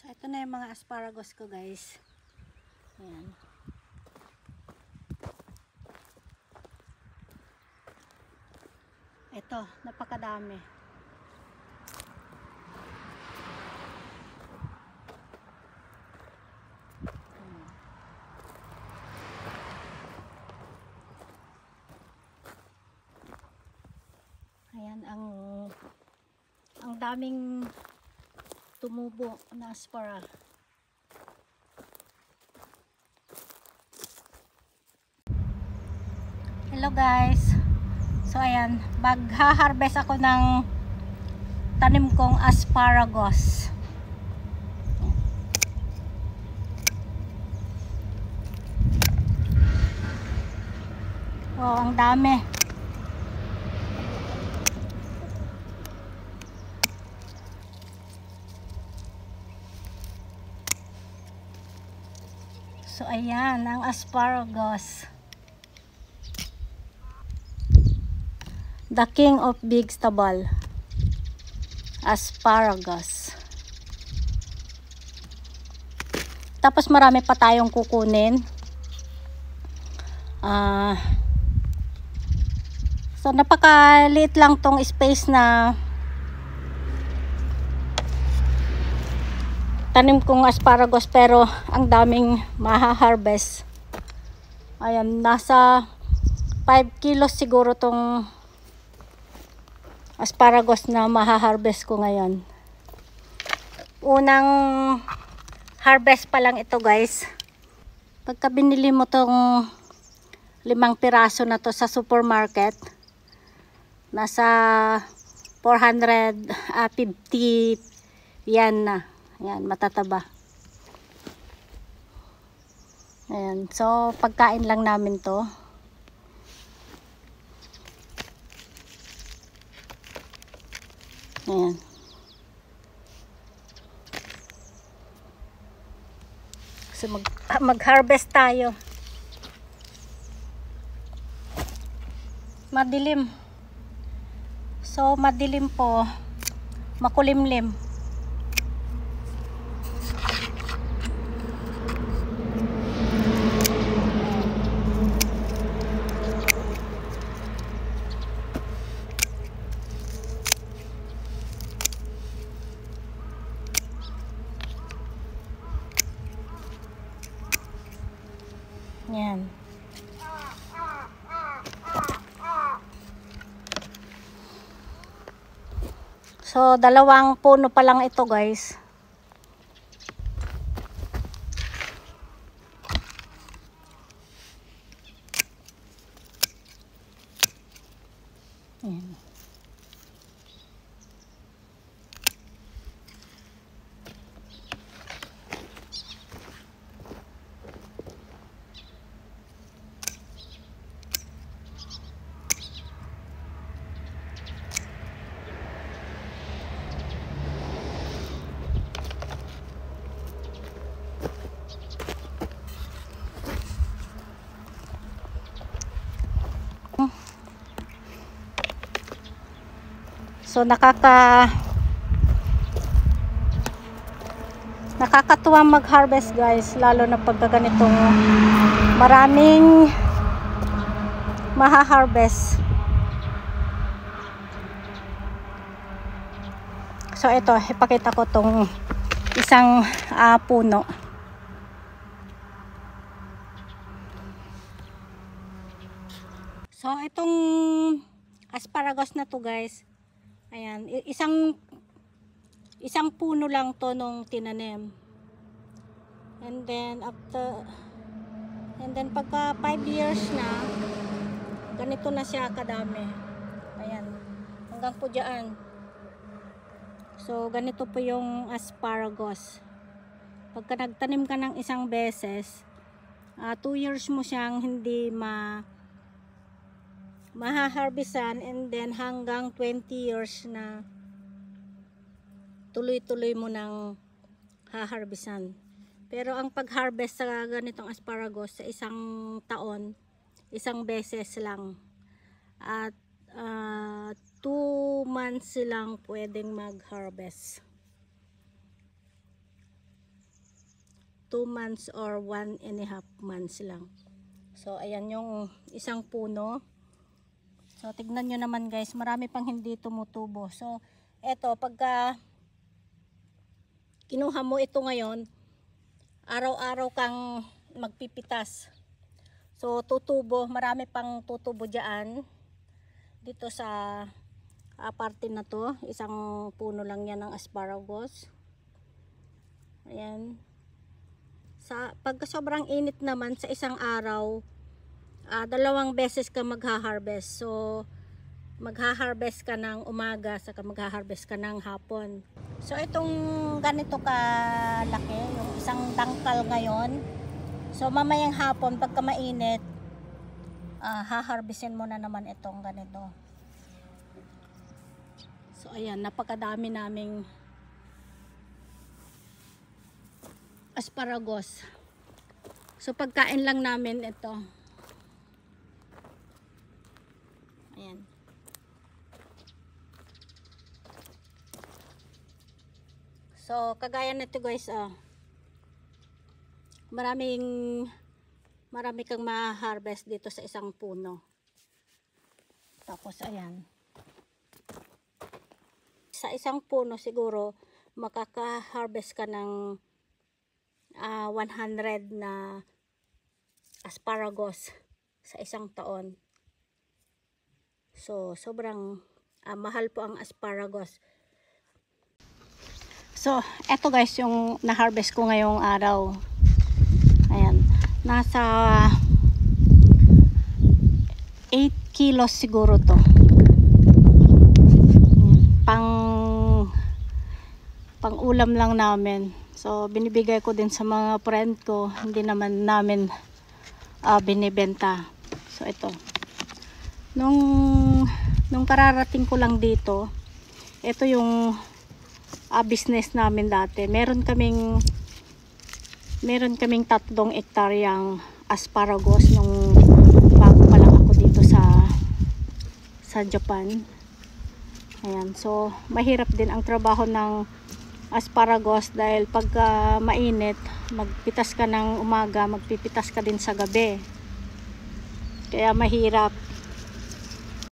So, ito na yung mga asparagus ko, guys. Ayan. Ito, napakadami. Ayan, ang daming tumubo na aspara. Hello guys. So ayan, magha-harvest ako ng tanim kong asparagus. Oh, ang dami. So ayan, ang asparagus. The king of vegetable. Asparagus. Tapos marami pa tayong kukunin. So napakaliit lang tong space na tanim kong asparagus, pero ang daming maha-harvest. Ayan, nasa 5 kilos siguro tong asparagus na maha-harvest ko ngayon. Unang harvest pa lang ito, guys. Pagka binili mo tong 5 piraso na to sa supermarket, nasa 450 yan na. Ayan, matataba. Ayan, so pagkain lang namin to. Ayan. So mag-harvest tayo. Madilim. So madilim po, makulimlim. Yan. So, 2 puno pa lang ito, guys. Yan. So nakakatuwa mag-harvest, guys, lalo na pagka ganitong maraming maha-harvest. So ito, ipakita ko tong isang puno. So itong asparagus na to, guys, ayan, isang puno lang to nung tinanim. And then pagka 5 years na, ganito na siya kadami. Ayan, hanggang po dyan. So ganito po yung asparagus. Pagka nagtanim ka ng isang beses, 2 years mo siyang hindi maha-harvestan, and then hanggang 20 years na tuloy-tuloy mo nang ha-harvestan. Pero ang pag-harvest sa ganitong asparagus sa isang taon, isang beses lang. At 2 months silang pwedeng mag-harvest. 2 months or 1.5 months lang. So ayan yung isang puno. So tignan nyo naman guys, marami pang hindi tumutubo. So eto, pagka kinuha mo ito ngayon, araw-araw kang magpipitas. So tutubo, marami pang tutubo dyan. Dito sa parte na to, isang puno lang yan ng asparagus. Ayan. Pagka sobrang init naman, sa isang araw, 2 beses ka magha-harvest. So magha-harvest ka ng umaga, saka magha-harvest ka ng hapon. So itong ganito kalaki, yung isang dangkal ngayon. So mamayang hapon, pagka mainit, ha-harvestin mo na naman itong ganito. So ayan, napakadami naming asparagus. So pagkain lang namin ito. Ayan. So kagaya nito guys, marami kang ma-harvest dito sa isang puno. Tapos ayan, sa isang puno siguro makaka-harvest ka ng 100 na asparagus sa isang taon. So sobrang mahal po ang asparagus. So eto guys yung na-harvest ko ngayong araw. Ayan, nasa 8 kilos siguro to. Ayan, pang ulam lang namin. So binibigay ko din sa mga friend ko, hindi naman namin binibenta. So ito, nung kararating ko lang dito, ito yung business namin dati. Meron kaming 3 hektaryang asparagus nung bago pa lang ako dito sa Japan. Ayan, so mahirap din ang trabaho ng asparagus dahil pagka mainit, magpitas ka ng umaga, magpipitas ka din sa gabi. Kaya mahirap.